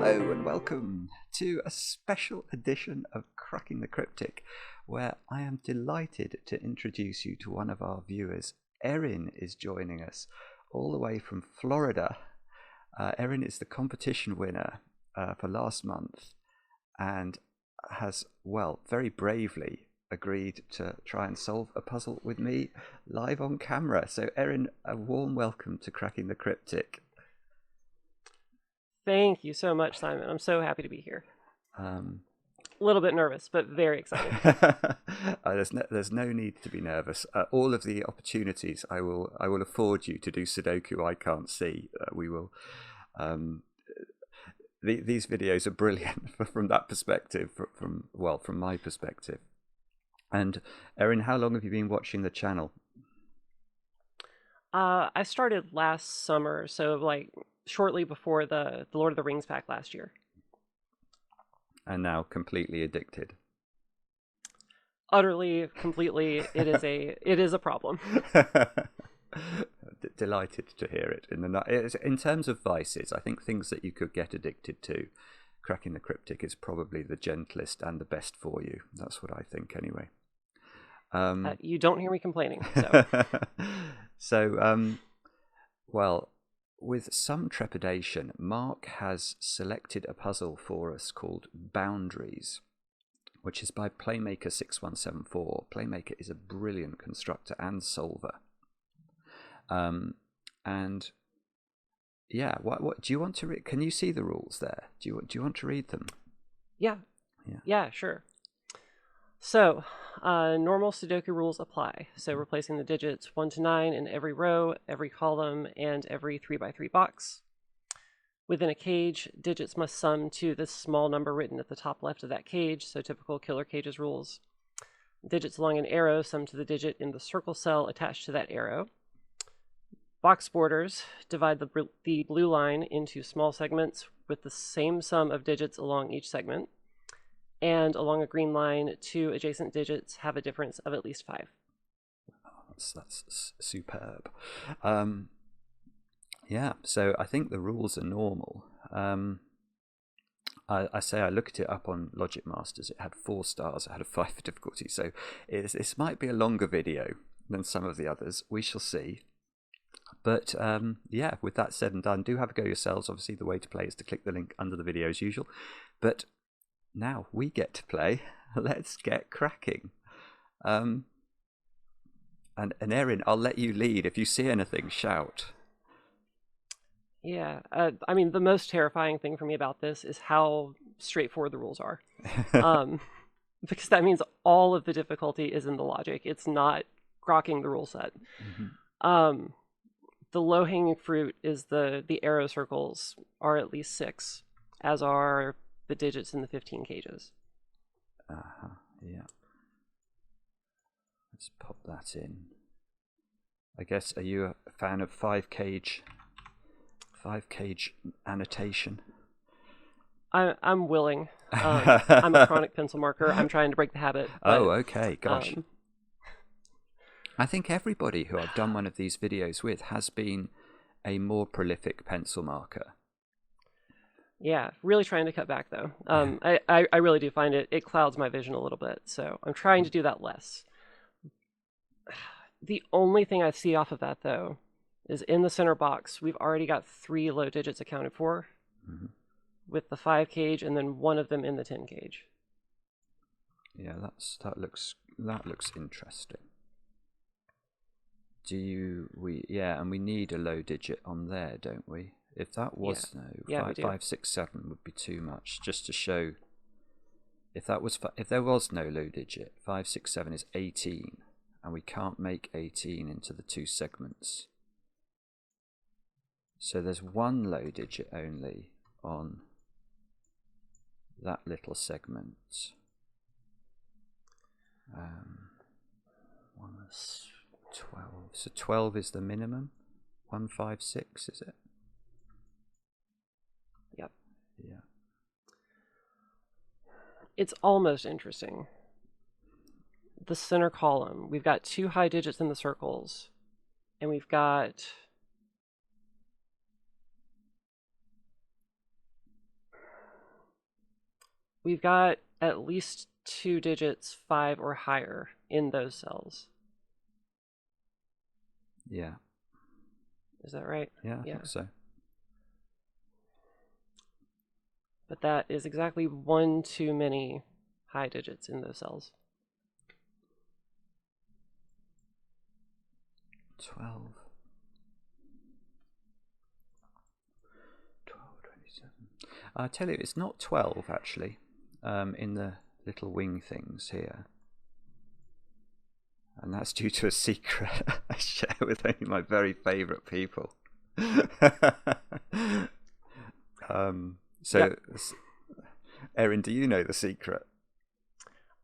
Hello and welcome to a special edition of Cracking the Cryptic, where I am delighted to introduce you to one of our viewers. Erin is joining us all the way from Florida. Erin is the competition winner for last month and has, well, very bravely agreed to try and solve a puzzle with me live on camera. So Erin, a warm welcome to Cracking the Cryptic. Thank you so much, Simon. I'm so happy to be here. A little bit nervous, but very excited. There's no need to be nervous. All of the opportunities I will afford you to do Sudoku I can't see. We will. These videos are brilliant from that perspective. From my perspective. And Erin, how long have you been watching the channel? I started last summer, so like shortly before the Lord of the Rings pack last year. And now completely addicted. Utterly, completely, it is a problem. Delighted to hear it. In terms of vices, I think things that you could get addicted to, Cracking the Cryptic is probably the gentlest and the best for you. That's what I think, anyway. You don't hear me complaining. Well, with some trepidation, Mark has selected a puzzle for us called Boundaries, which is by Playmaker 6174. Playmaker is a brilliant constructor and solver. And yeah, what do you want to read? Can you see the rules there? Do you want to read them? Yeah, sure. So, normal Sudoku rules apply. So replacing the digits 1 to 9 in every row, every column, and every 3x3 box. Within a cage, digits must sum to the small number written at the top left of that cage, so typical Killer Cages rules. Digits along an arrow sum to the digit in the circle cell attached to that arrow. Box borders divide the blue line into small segments with the same sum of digits along each segment. And along a green line, 2 adjacent digits have a difference of at least 5. That's superb. Yeah, so I think the rules are normal. I say I looked it up on Logic Masters. It had 4 stars. It had a 5 difficulty. So this might be a longer video than some of the others. We shall see. But yeah, with that said and done, do have a go yourselves. Obviously, the way to play is to click the link under the video as usual. But now we get to play. Let's get cracking. And Erin, I'll let you lead. If you see anything, shout. Yeah, I mean, the most terrifying thing for me about this is how straightforward the rules are. Because that means all of the difficulty is in the logic. It's not grokking the rule set. Mm-hmm. The low-hanging fruit is the arrow circles are at least 6, as are the digits in the 15 cages. Yeah. Let's pop that in. I guess, are you a fan of 5-cage annotation? I'm willing. I'm a chronic pencil marker. I'm trying to break the habit. But, okay. Gosh. I think everybody who I've done one of these videos with has been a more prolific pencil marker. Yeah, really trying to cut back, though. I really do find it clouds my vision a little bit, so I'm trying to do that less. The only thing I see off of that, though, is in the center box, we've already got 3 low digits accounted for, with the 5 cage and then one of them in the 10 cage. Yeah, that looks interesting. And we need a low digit on there, don't we? If that was 5, 6, 7 would be too much. Just to show, if there was no low digit, 5, 6, 7 is 18, and we can't make 18 into the 2 segments. So there's 1 low digit only on that little segment. 12. So 12 is the minimum. 1, 5, 6, is it? Yep. Yeah. It's almost interesting. The center column, we've got 2 high digits in the circles, and we've got We've got at least 2 digits 5 or higher in those cells. Yeah. Is that right? Yeah, I think so. But that is exactly 1 too many high digits in those cells. 12. 27. I tell you, it's not 12 actually, in the little wing things here. And that's due to a secret I share with only my very favourite people. Yep. Erin, do you know the secret?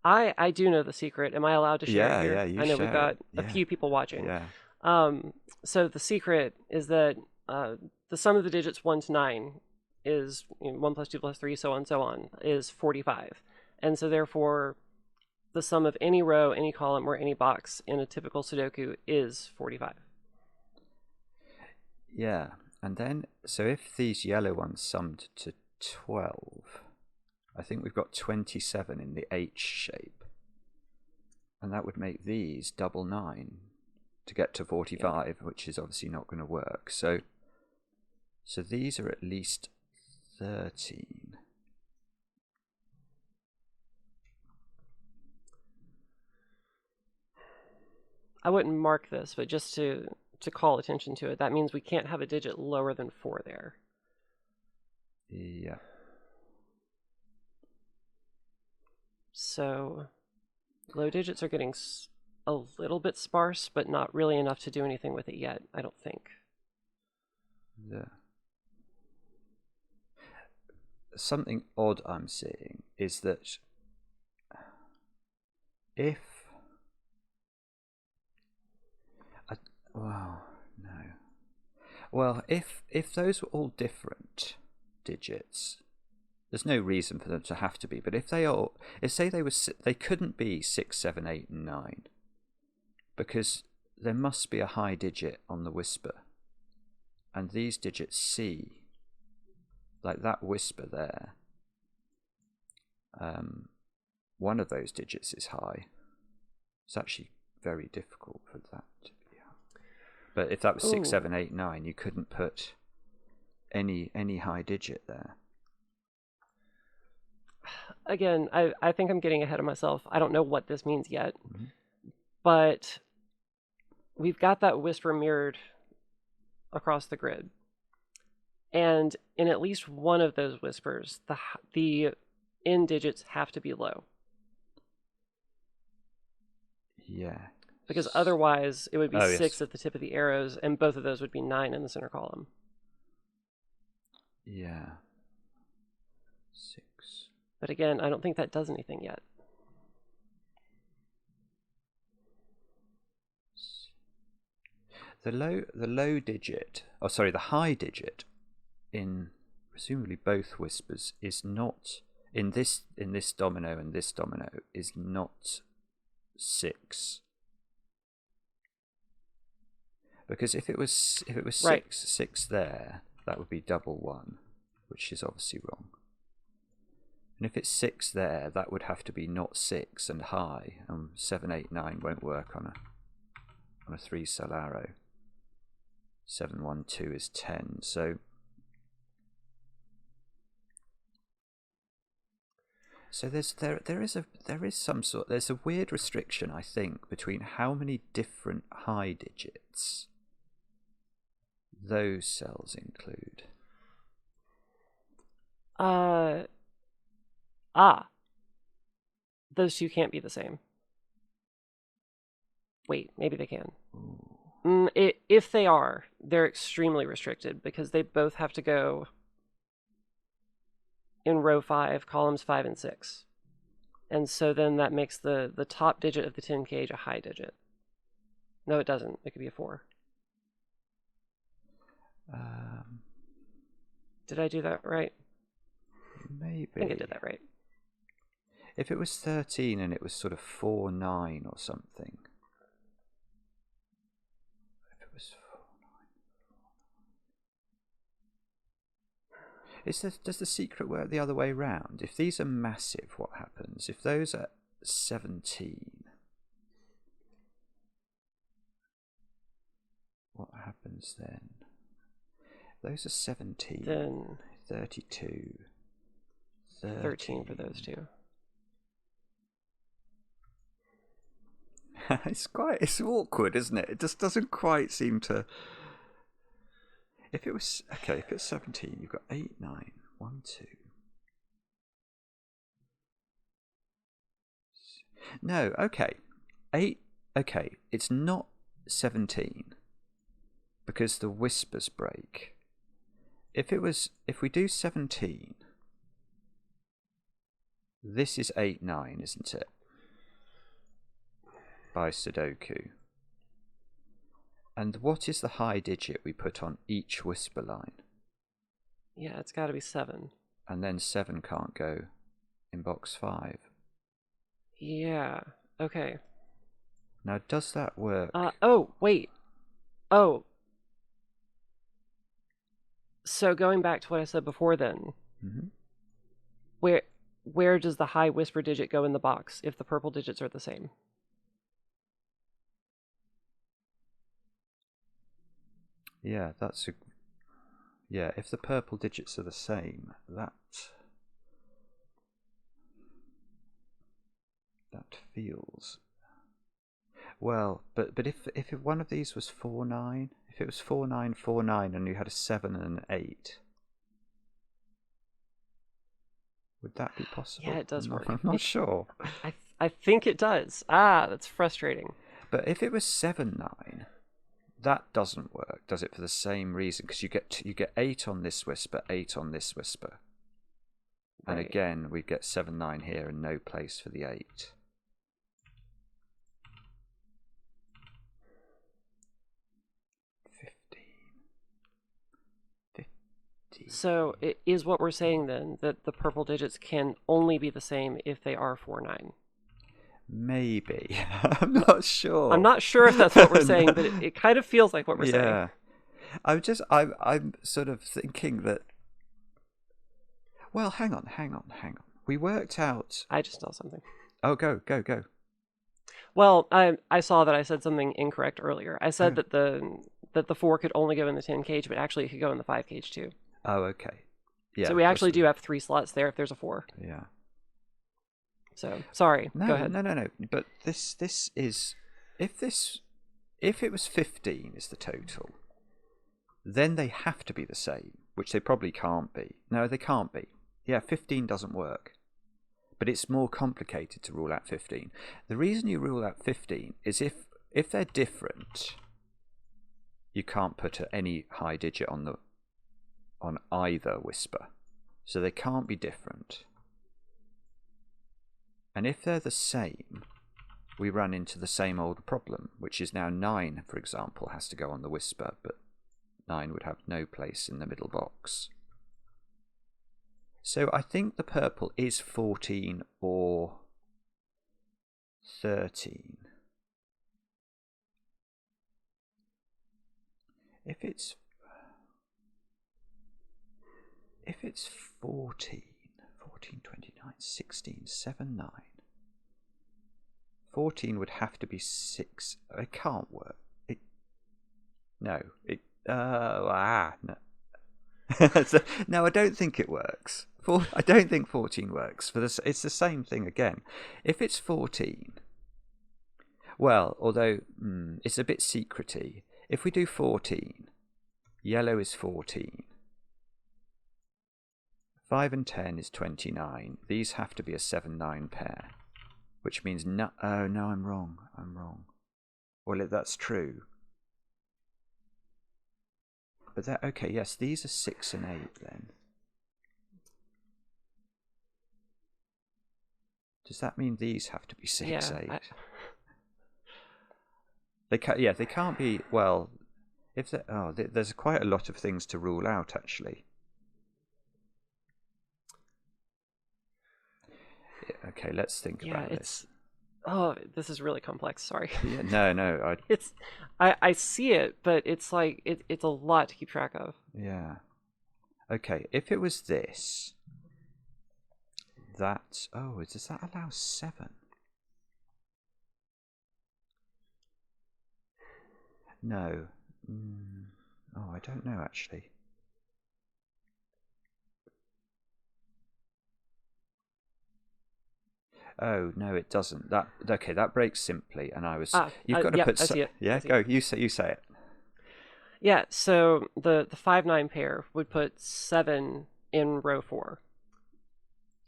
I do know the secret. Am I allowed to share it here? Yeah, you I know share we've got it. a few people watching. Yeah. So the secret is that the sum of the digits 1 to 9 is 1 plus 2 plus 3, so on, is 45. And so therefore, the sum of any row, any column, or any box in a typical Sudoku is 45. Yeah, and then, so if these yellow ones summed to 12, I think we've got 27 in the H shape. And that would make these double 9 to get to 45, yeah. Which is obviously not going to work. So these are at least 13. I wouldn't mark this, but just to call attention to it, that means we can't have a digit lower than 4 there. Yeah. So low digits are getting a little bit sparse, but not really enough to do anything with it yet, I don't think. Yeah. Something odd I'm seeing is that if... Well, if those were all different digits, there's no reason for them to have to be. But if they are, say they couldn't be 6, 7, 8, and 9, because there must be a high digit on the whisper, and these digits C, like that whisper there, one of those digits is high. It's actually very difficult for that to be high. But if that was 6, 7, 8, 9, you couldn't put any high digit there. Again, I think I'm getting ahead of myself. I don't know what this means yet. Mm-hmm. But we've got that whisper mirrored across the grid. And in at least one of those whispers, the end digits have to be low. Yeah. Because otherwise, it would be 6 yes. at the tip of the arrows, and both of those would be 9 in the center column. Yeah. 6. But again, I don't think that does anything yet. The low digit, the high digit in presumably both whispers is not in this domino and this domino is not 6. Because if it was right. 6 there, that would be double 1, which is obviously wrong. And if it's 6 there, that would have to be not 6 and high, and 7, 8, 9 won't work on a 3-cell arrow. 7, 1, 2 is 10. So there's a weird restriction, I think, between how many different high digits those cells include. Those two can't be the same. Wait, maybe they can. If they are, they're extremely restricted because they both have to go in row 5, columns 5 and 6. And so then that makes the top digit of the 10 cage a high digit. No, it doesn't. It could be a 4. Did I do that right? Maybe. I think I did that right. If it was 13 and it was sort of 4, 9 or something. If it was 4, 9. Does the secret work the other way round? If these are massive, what happens? If those are 17, what happens then? Those are 17. Then 32. 13 for those two. It's awkward, isn't it? It just doesn't quite seem to. If it's 17, you've got 8, 9, 1, 2. No, okay. 8, okay, it's not 17 because the whispers break. If we do 17, this is 8, 9, isn't it? By Sudoku. And what is the high digit we put on each whisper line? Yeah, it's got to be 7. And then 7 can't go in box 5. Yeah, okay. Now, does that work? Oh, wait. Oh. So going back to what I said before then, where does the high whisper digit go in the box if the purple digits are the same? Yeah, if the purple digits are the same, that feels well. But if one of these was 4, 9, if it was 4, 9, 4, 9, and you had a 7 and an 8, would that be possible? Yeah, it does work. I'm not sure. I think it does. That's frustrating. But if it was 7, 9. That doesn't work, does it? For the same reason, because you get 8 on this whisper, 8 on this whisper, and right. Again we get 7, 9 here, and no place for the 8. So it is what we're saying then, that the purple digits can only be the same if they are 4, 9. Maybe. I'm not sure. I'm not sure if that's what we're saying, but it kind of feels like what we're saying. Yeah. I'm sort of thinking that. Well, hang on. We worked out. I just know something. Oh, go. Well, I saw that I said something incorrect earlier. I said that the 4 could only go in the 10 cage, but actually it could go in the 5 cage too. Oh, okay. Yeah. So we actually do have 3 slots there if there's a 4. Yeah. So sorry. No, go ahead. No. But this is if it was 15 is the total, then they have to be the same, which they probably can't be. No, they can't be. Yeah, 15 doesn't work. But it's more complicated to rule out 15. The reason you rule out 15 is if they're different, you can't put any high digit on either whisper. So they can't be different. And if they're the same, we run into the same old problem, which is now 9, for example, has to go on the whisper, but 9 would have no place in the middle box. So I think the purple is 14 or 13. If it's 14, 29, 16, 7, 9. 14 would have to be 6. It can't work. No. No, I don't think it works. I don't think 14 works. It's the same thing again. If it's 14, well, although it's a bit secrety. If we do 14, yellow is 14. 5 and 10 is 29. These have to be a 7-9 pair, which means no. Oh no, I'm wrong. Well, that's true. But okay. Yes, these are 6 and 8 then. Does that mean these have to be 6, 8? They can't be. Well, if there's quite a lot of things to rule out actually. Okay, let's think about this. Oh, this is really complex. Sorry. Yeah, no. I see it, but it's like it's a lot to keep track of. Yeah. Okay, if it was this, that... Oh, does that allow 7? No. Oh, I don't know, actually. Oh, no, it doesn't. That breaks simply, and I was... You've got to yeah, put... I see it. Yeah, go. You say it. Yeah, so the 5-9 pair would put 7 in row 4.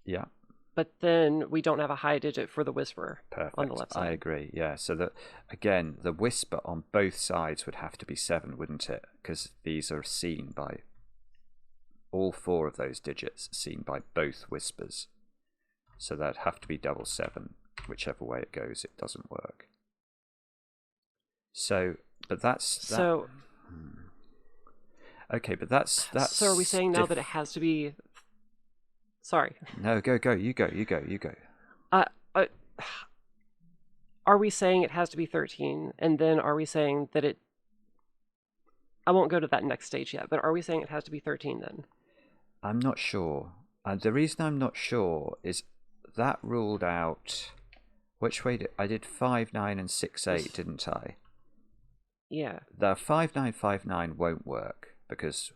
Yeah. But then we don't have a high digit for the whisper. Perfect. On the left side. I agree. Yeah. So that again, the whisper on both sides would have to be 7, wouldn't it? Because these are seen by all 4 of those digits, seen by both whispers. So that'd have to be double 7. Whichever way it goes, it doesn't work. So, but that's that. So. Okay, but that's. So are we saying now that it has to be? Sorry. No, go. You go. Are we saying it has to be 13, and then are we saying that it... I won't go to that next stage yet, but are we saying it has to be 13 then? I'm not sure. The reason I'm not sure is that ruled out... Which way I did 5, 9 and 6, 8, didn't I? Yeah. The 5, 9, 5, 9 won't work because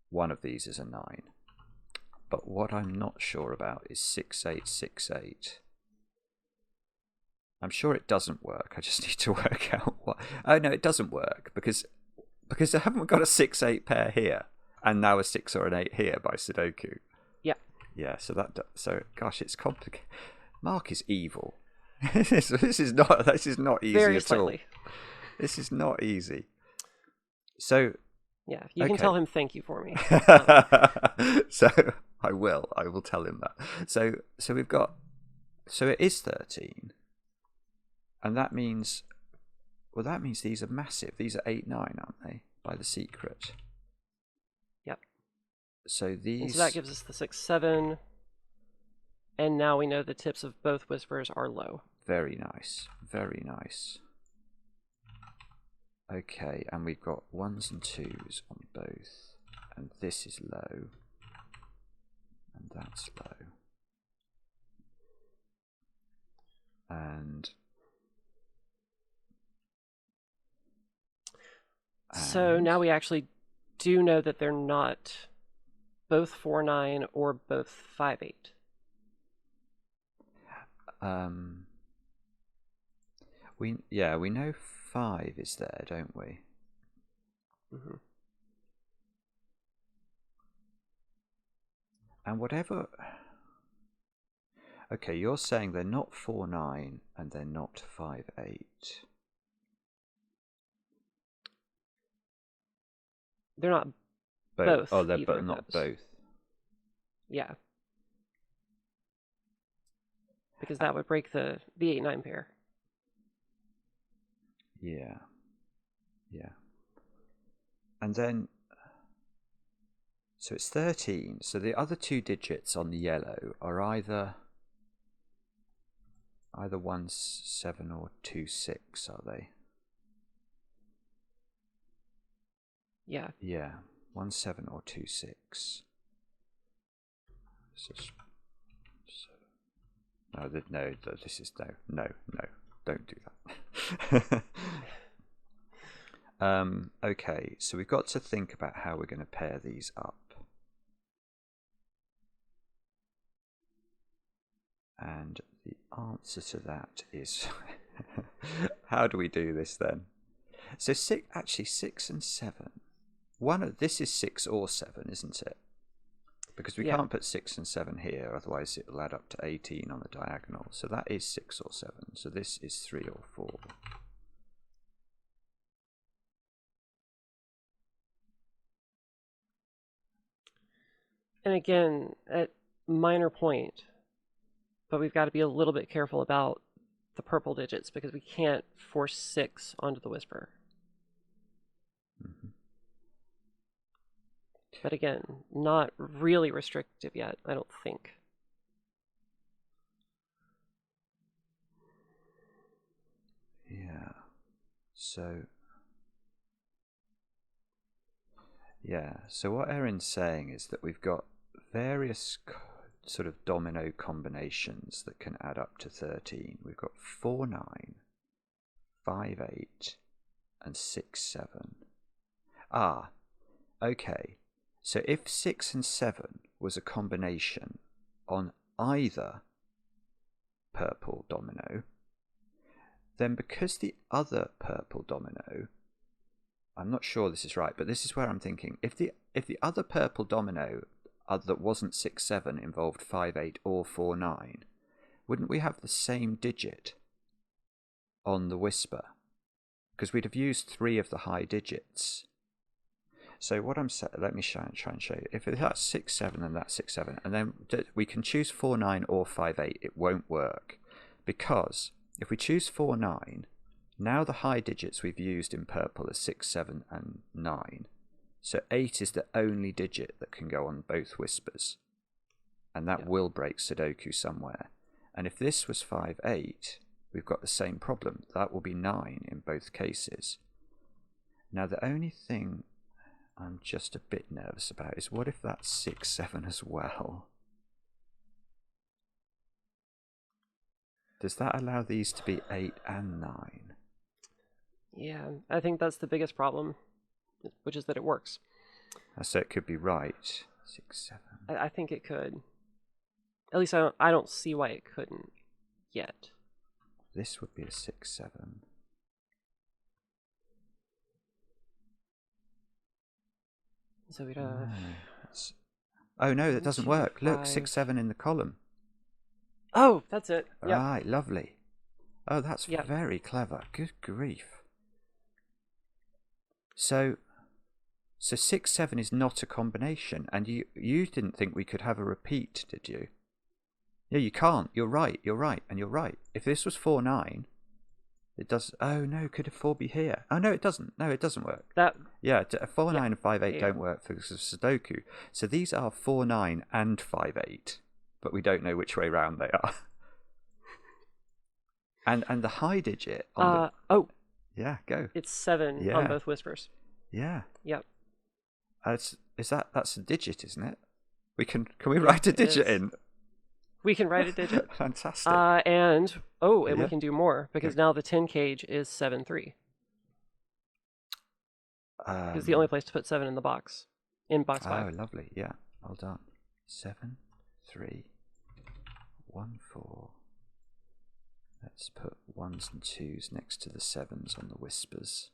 one of these is a 9. But what I'm not sure about is 6, 8, 6, 8. I'm sure it doesn't work. I just need to work out what... Oh, no, it doesn't work because I haven't got a 6, 8 pair here and now a 6 or an 8 here by Sudoku. Yeah. Yeah, so gosh, it's complicated. Mark is evil. This is not easy Very at slightly. all. This is not easy. So yeah, you can tell him thank you for me. So I will tell him that. So we've got, so it is 13, and that means these are massive. These are 8, 9, aren't they? By the secret. Yep. So these. And so that gives us the 6, 7, and now we know the tips of both whispers are low. Very nice. Very nice. Okay, and we've got 1s and 2s on both, and this is low, and that's low, and so now we actually do know that they're not both 4, 9 or both 5, 8. We know 5 is there, don't we? Mm-hmm. And whatever... Okay, you're saying they're not 4, 9 and they're not 5, 8. They're not both. Oh, they're not both. Yeah. Because that would break the 8, 9 pair. Yeah. And then, so it's 13. So the other 2 digits on the yellow are either 1, 7 or 2, 6, are they? Yeah. Yeah, 1, 7 or 2, 6. No, this is no, don't do that. Okay, so we've got to think about how we're going to pair these up. And the answer to that is, how do we do this then? So 6 and 7. This is 6 or 7, isn't it? Because we can't put 6 and 7 here, otherwise it will add up to 18 on the diagonal. So that is 6 or 7. So this is 3 or 4. And again, at minor point, but we've got to be a little bit careful about the purple digits because we can't force 6 onto the whisper. Mm-hmm. But again, not really restrictive yet, I don't think. Yeah. So Yeah, so what Erin's saying is that we've got various sort of domino combinations that can add up to 13. We've got 4, 9, 5, 8, and 6, 7. Ah, okay. So if 6 and 7 was a combination on either purple domino, then because the other purple domino, I'm not sure this is right, but this is where I'm thinking, if the other purple domino that wasn't 6, 7 involved 5, 8 or 4, 9, wouldn't we have the same digit on the whisper? Because we'd have used 3 of the high digits. So what I'm saying, let me try and show you. If that's 6, 7, then that's 6, 7, and then we can choose 4, 9 or 5, 8, it won't work. Because if we choose 4, 9, now the high digits we've used in purple are 6, 7, and 9. So 8 is the only digit that can go on both whispers. And that will break Sudoku somewhere. And if this was 5, 8, we've got the same problem. That will be 9 in both cases. Now the only thing I'm just a bit nervous about is what if that's 6, 7 as well? Does that allow these to be 8 and 9? Yeah, I think that's the biggest problem, which is that it works. So it could be right. 6, 7. I think it could. At least I don't see why it couldn't yet. This would be a 6, 7. So we'd have... Oh no, that doesn't work. 5. Look, 6, 7 in the column. Oh, that's it. Yep. Right, lovely. Oh, that's very clever. Good grief. So 6, 7 is not a combination, and you didn't think we could have a repeat, did you? Yeah, you can't. You're right, and you're right. If this was 4, 9, it does. Oh no, could a 4 be here? Oh no, it doesn't. No, it doesn't work. 4, 9 and 5, 8 don't work for Sudoku. So these are 4, 9 and 5, 8, but we don't know which way round they are. and the high digit on yeah, go. It's 7 on both whispers. Yeah. Yep. That's a digit, isn't it? Can we write a digit in? We can write a digit. Fantastic. And we can do more, because now the 10 cage is 7, 3. It's the only place to put 7 in the box. In box 5. Oh, lovely. Yeah. Well done. 7, 3, 1, 4. Let's put 1s and 2s next to the 7s on the whispers.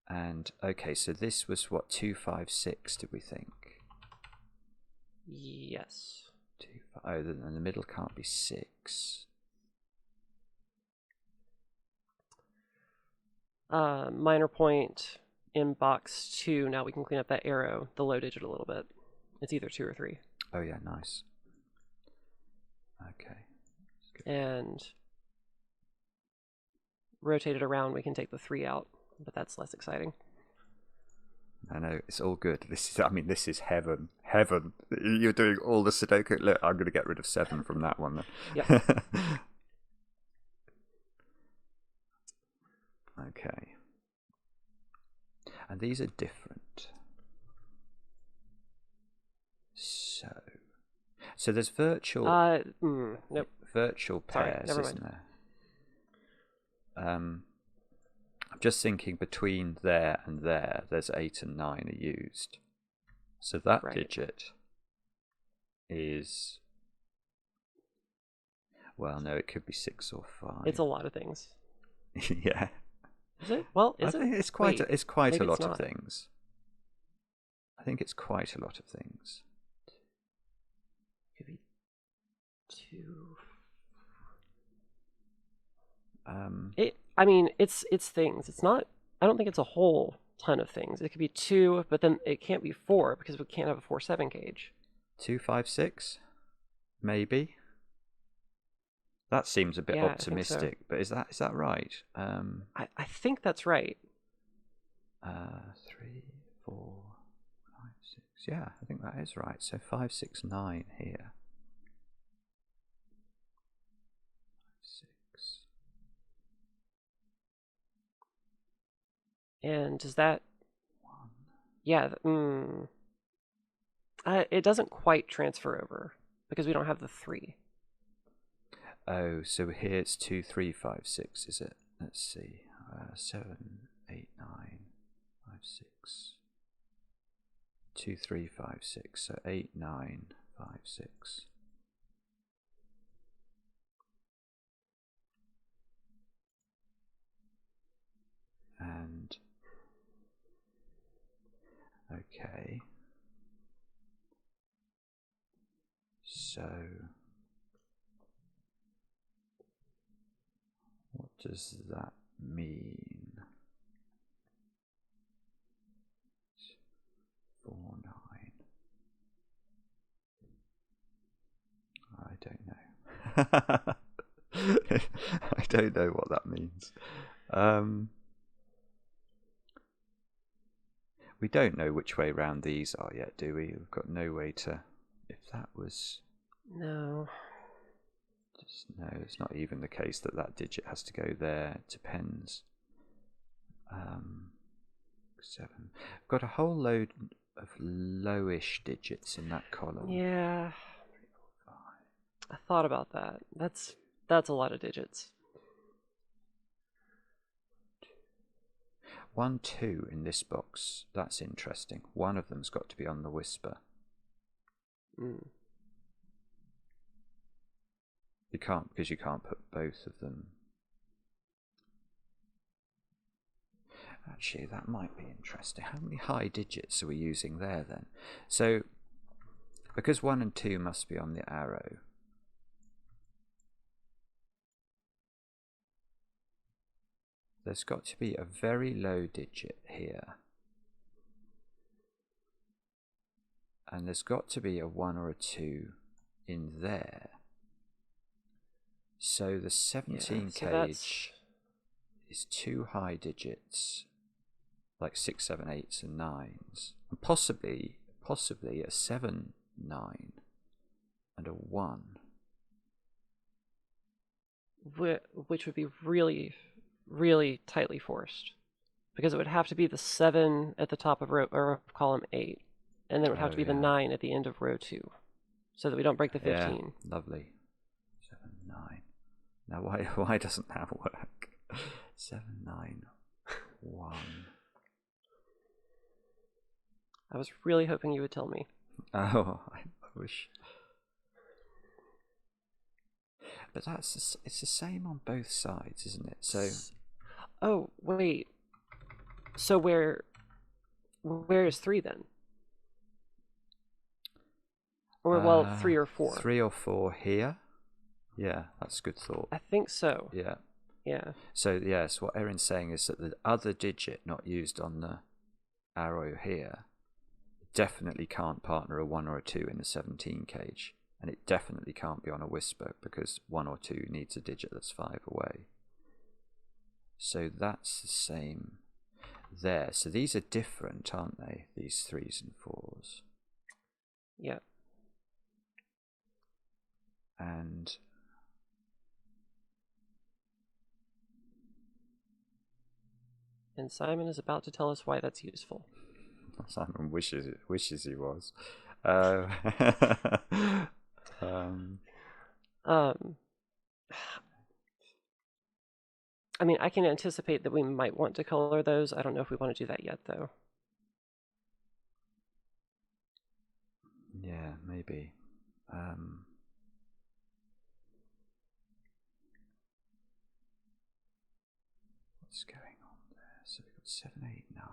And okay, so this was what, 2, 5, 6, did we think? Yes. 2, 5, oh, then the middle can't be 6. Minor point in box 2. Now we can clean up that arrow, the low digit, a little bit. It's either 2 or 3. Oh yeah, nice. Okay. And rotate it around, we can take the 3 out, but that's less exciting. I know, it's all good. This is heaven. Heaven. You're doing all the Sudoku. Look, I'm going to get rid of 7 from that one. Yep. Okay. And these are different. So there's virtual... nope. Virtual pairs, isn't there? I'm just thinking between there and there's 8 and 9 are used. So that digit is... Well, no, it could be 6 or 5. It's a lot of things. Yeah. Is it? Well, I think it's quite a lot of things. I think it's quite a lot of things. Could be 2. It's things. It's not. I don't think it's a whole ton of things. It could be 2, but then it can't be 4 because we can't have a 4/7 gauge. 2, 5, 6, maybe. That seems a bit optimistic, but is that right? I think that's right. 3, 4, 5, 6. Yeah, I think that is right. So 5, 6, 9 here. 6. And does that 1, Yeah. It doesn't quite transfer over because we don't have the 3. Oh, so here it's 2, 3, 5, 6, is it? Let's see. 7, 8, 9, 5, 6. 2, 3, 5, 6. So 8, 9, 5, 6. And okay. So what does that mean? 4, 9. I don't know. I don't know what that means. We don't know which way round these are yet, do we? We've got no way to... If that was... No. No, it's not even the case that that digit has to go there. It depends. 7. We've got a whole load of lowish digits in that column. Yeah. 3, 4, 5. I thought about that. That's a lot of digits. 1, 2 in this box. That's interesting. One of them's got to be on the whisper. You can't, because you can't put both of them. Actually, that might be interesting. How many high digits are we using there then? So, because 1 and 2 must be on the arrow, there's got to be a very low digit here. And there's got to be a 1 or a 2 in there. So the 17 cage is 2 high digits, like 6, 7, 8s and 9s. And possibly a 7, 9 and a 1. Which would be really, really tightly forced. Because it would have to be the 7 at the top of column 8. And then it would have to be the 9 at the end of row 2. So that we don't break the 15. Yeah, lovely. 7, 9. Now why doesn't that work? 7, 9, 1. I was really hoping you would tell me. Oh, I wish. But it's the same on both sides, isn't it? So. Oh wait. So where is 3 then? Or 3 or 4. 3 or 4 here. Yeah, that's a good thought. I think so. Yeah. Yeah. So yes, what Erin's saying is that the other digit not used on the arrow here definitely can't partner a 1 or a 2 in the 17 cage, and it definitely can't be on a whisper because 1 or 2 needs a digit that's 5 away. So that's the same there. So these are different, aren't they? These 3s and 4s. Yeah. And Simon is about to tell us why that's useful. Simon wishes he was. I mean, I can anticipate that we might want to color those. I don't know if we want to do that yet, though. Yeah, maybe. What's going on there? So we've got 7, 8, 9.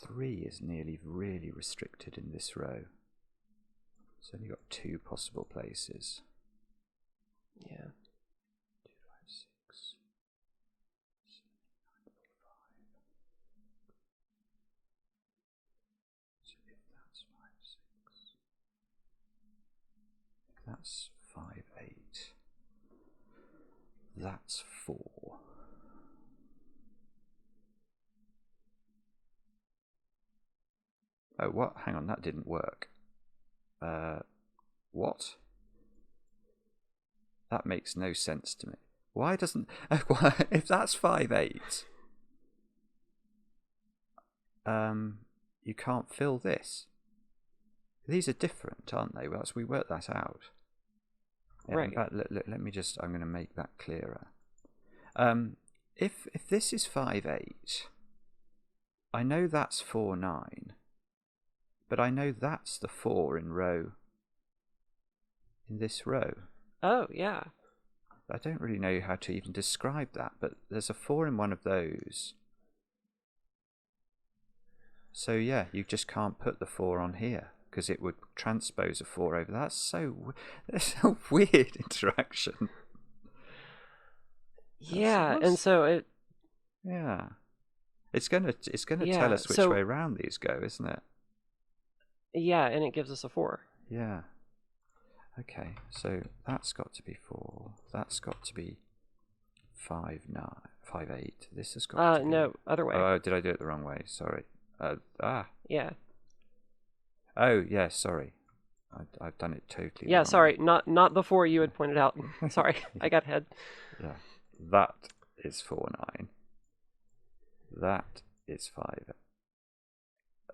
3 is nearly really restricted in this row. It's only got 2 possible places. Yeah. 2, 5, 6. 7, 8, 9, 5. So if that's 5, 6. If that's 5, 8. That's 4. Oh, what? Hang on, that didn't work. What? That makes no sense to me. Why doesn't... if that's 5, 8... you can't fill this. These are different, aren't they? Well, we worked that out. Yeah, right. In fact, let me just, I'm going to make that clearer. If this is 5, 8, I know that's 4, 9, but I know that's the 4 in this row. Oh, yeah. I don't really know how to even describe that, but there's a 4 in one of those. So yeah, you just can't put the 4 on here, because it would transpose a 4 over. That's a weird interaction. Yeah, and so it. Yeah, it's gonna Yeah, tell us which way around these go, isn't it? Yeah, and it gives us a 4. Yeah. Okay, so that's got to be 4. That's got to be 5, 9, 5, 8. This has got to be. No, other way. Oh, did I do it the wrong way? Sorry. Yeah. Oh, yeah. Sorry, I've done it totally. Yeah, wrong. sorry, not the 4 you had pointed out. Sorry, I got ahead. Yeah, that is 4, 9. That is 5,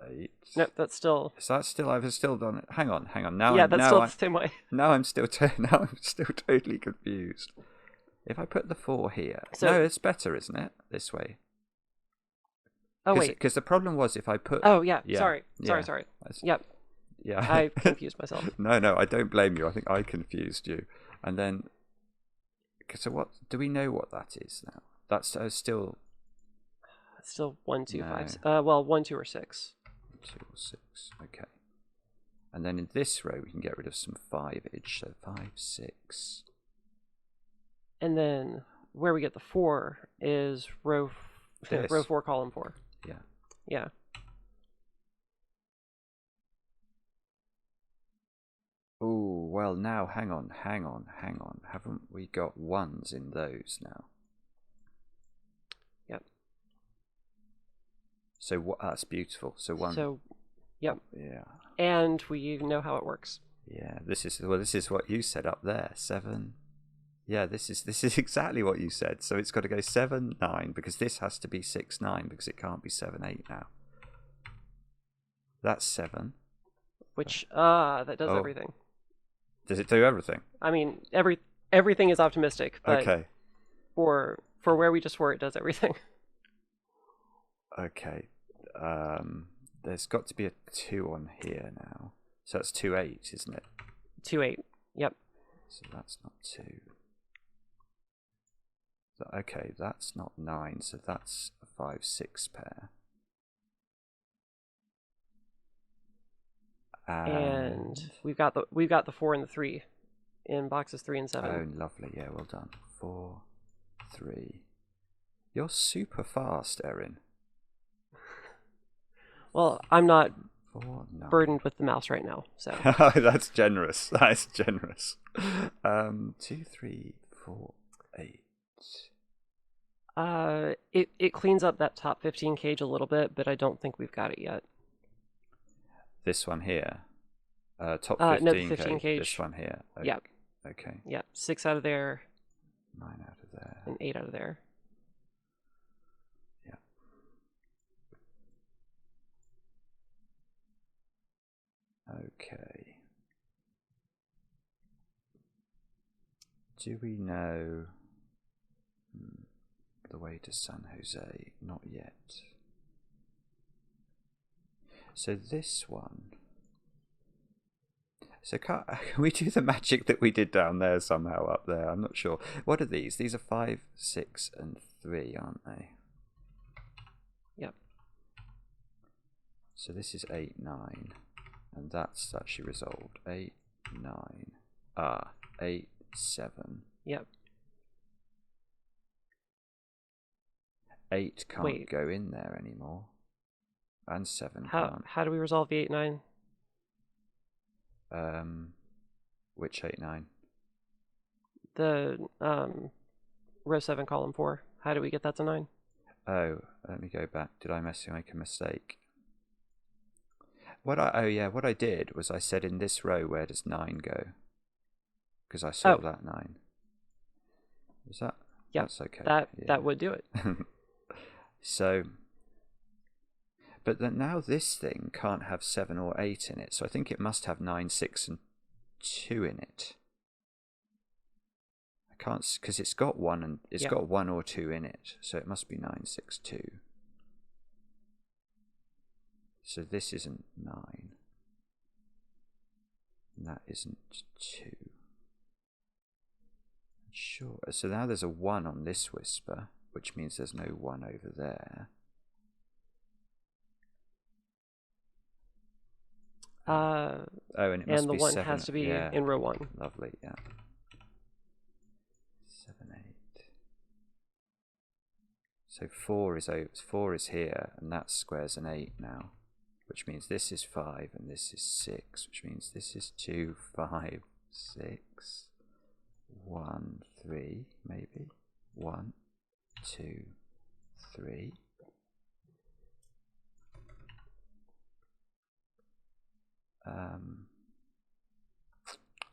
8. Nope, that's still. So that's still. I've still done it. Hang on. Now. Yeah, that's still the same way. Now I'm still totally confused. If I put the 4 here, no, it's better, isn't it? This way. Oh wait, because the problem was if I put. Oh yeah. Sorry. Yep. Yeah. I confused myself. No, I don't blame you. I think I confused you. And then, so what? Do we know what that is now? That's still. It's still 1, 2, No. 5. Well, 1, 2, or 6. 2 or 6. Okay. And then in this row we can get rid of some 5-age. So 5, 6. And then where we get the 4 is row 4, column 4. Yeah. Yeah. Oh, well, now, hang on. Haven't we got 1s in those now? Yep. So that's beautiful. So 1. So, yep. Yeah. And we know how it works. Yeah, this is what you said up there. 7. Yeah, this is exactly what you said. So it's got to go 7, 9, because this has to be 6, 9, because it can't be 7, 8 now. That's 7. Which that does everything. Does it do everything? I mean, everything is optimistic, but okay. For where we just were, it does everything. Okay. There's got to be a 2 on here now. So that's 2, 8, isn't it? 2, 8. Yep. So that's not 2. Okay, that's not 9, so that's a 5, 6 pair. And we've got the 4 and the 3 in boxes 3 and 7. Oh, lovely! Yeah, well done. 4, 3. You're super fast, Erin. Well, I'm not 4, 9. burdened with the mouse right now, so. That's generous. That's generous. 2, 3, 4, 8. It cleans up that top 15 cage a little bit, but I don't think we've got it yet. This one here. Top 15, no, 15 cage. This one here. Okay. Yep. Okay. Yep. 6 out of there. 9 out of there. And 8 out of there. Yeah. Okay. Do we know the way to San Jose? Not yet. So this one. So can we do the magic that we did down there somehow up there? I'm not sure. What are these? These are 5, 6, and 3, aren't they? Yep. So this is 8, 9. And that's actually resolved. 8, 9. 8, 7. Yep. 8 can't go in there anymore. And 7 can't. How do we resolve the 8, 9? Which 8, 9? The row 7, column 4. How do we get that to 9? Oh, let me go back. Did I make a mistake? What I did was I said in this row, where does 9 go? Because I saw that 9. Is that? Yeah, that's okay. That would do it. So, but then now this thing can't have 7 or 8 in it, so I think it must have 9, 6, and 2 in it. I can't, because it's got 1 and it's got 1 or 2 in it, so it must be 9, 6, 2. So this isn't 9. And that isn't 2. Sure. So now there's a 1 on this whisper, which means there's no 1 over there. And it must the be 1 7. has to be in row 1. Lovely, yeah. 7, 8. So 4 is here, and that squares an 8 now, which means this is 5 and this is 6, which means this is 2, 5, 6, 1, 3, maybe 1, 2, 3.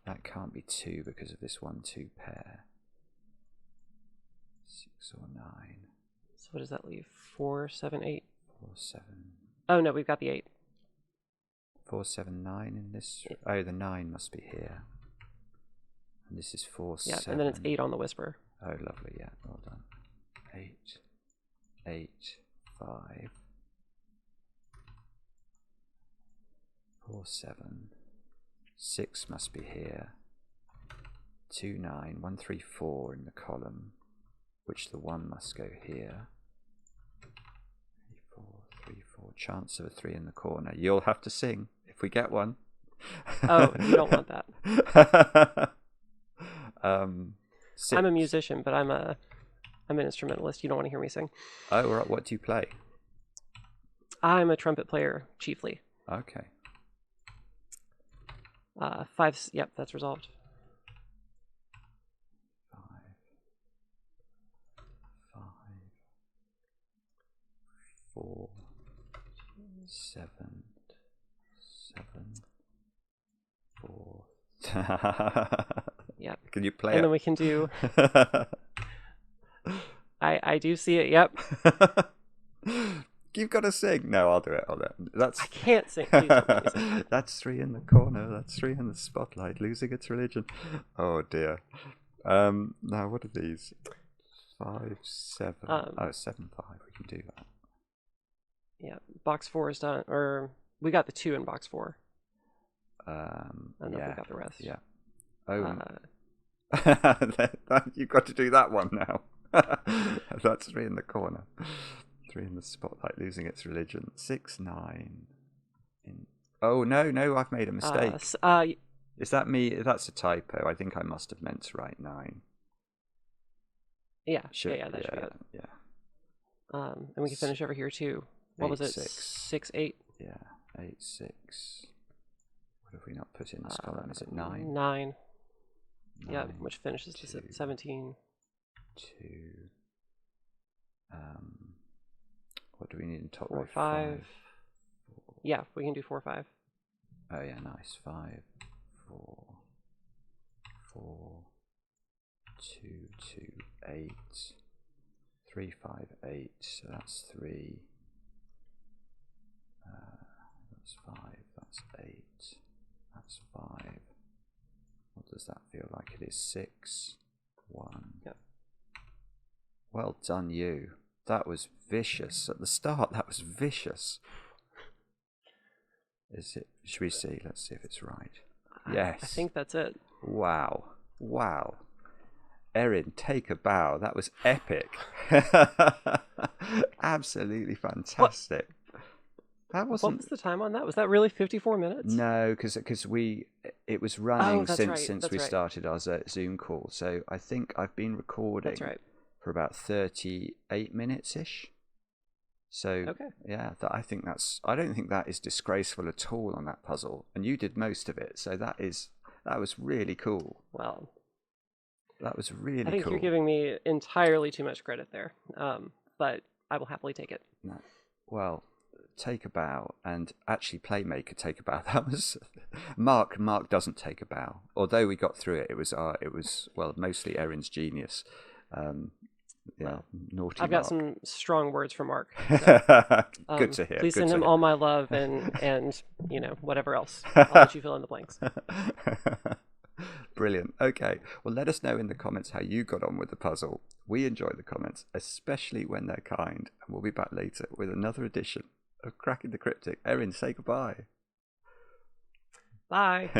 That can't be 2 because of this 1, 2 pair. 6 or 9. So what does that leave? 4, 7, 8. 4, 7. Oh no, we've got the 8. 4, 7, 9 in this. Oh, the 9 must be here. And this is 4, 7. Yeah, and then it's 8 on the whisper. Oh, lovely, yeah, well done. 8, 8, 5. 4, 7. 6 must be here. 2, 9, 1, 3, 4 in the column, which the 1 must go here. 3, 4, 3, 4. Chance of a 3 in the corner. You'll have to sing if we get one. Oh, you don't want that. 6. I'm a musician, but I'm an instrumentalist. You don't want to hear me sing. Oh, right. What do you play? I'm a trumpet player, chiefly. Okay. 5. Yep, that's resolved. 5, 5, 4, 7, 7, 4. Yep. Can you play and it? then we can do. I do see it. Yep. You've got to sing. No, I'll do it. That's. I can't sing. Please don't make me sing. That's 3 in the corner. That's 3 in the spotlight. Losing its religion. Oh dear. Now what are these? 5, 7. 7, 5. We can do that. Yeah. Box 4 is done. Or we got the 2 in box 4. And then we got the rest. Yeah. Oh. You've got to do that one now. That's 3 in the corner. 3 in the spotlight, losing its religion. 6, 9. Oh no! I've made a mistake. Is that me? That's a typo. I think I must have meant to write 9. Yeah. That should be it. Yeah. And we can finish over here too. What 8, was it? 6. 6, 8. Yeah. 8, 6. What have we not put in this column? Is it 9? 9. 9. Yeah, which finishes this at 17. 2. What do we need in top 4, row? 5. Yeah, we can do 4, 5. Oh yeah, nice. 5, 4, 4, 2, 2, 8, 3, 5, 8. So that's 3. That's 5. That's 8. That's 5. What does that feel like? It is 6, 1. Yep. Well done, you. That was vicious. At the start, that was vicious. Is it? Should we see? Let's see if it's right. Yes. I think that's it. Wow. Erin, take a bow. That was epic. Absolutely fantastic. That wasn't. What was the time on that? Was that really 54 minutes? No, because it was running since we right. started our Zoom call. So I think I've been recording. That's right. For about 38 minutes ish. So okay. Yeah, I don't think that is disgraceful at all on that puzzle. And you did most of it, so that was really cool. Well, that was really cool. I think you're giving me entirely too much credit there. But I will happily take it. No. Well, take a bow, and actually Playmaker take a bow. That was Mark doesn't take a bow. Although we got through it, it was mostly Erin's genius. Yeah, naughty I've got Mark. some strong words for Mark. So, Good to hear. Please Good send to him hear. all my love and whatever else. I'll let you fill in the blanks. Brilliant. Okay. Well, let us know in the comments how you got on with the puzzle. We enjoy the comments, especially when they're kind. And we'll be back later with another edition of Cracking the Cryptic. Erin, say goodbye. Bye.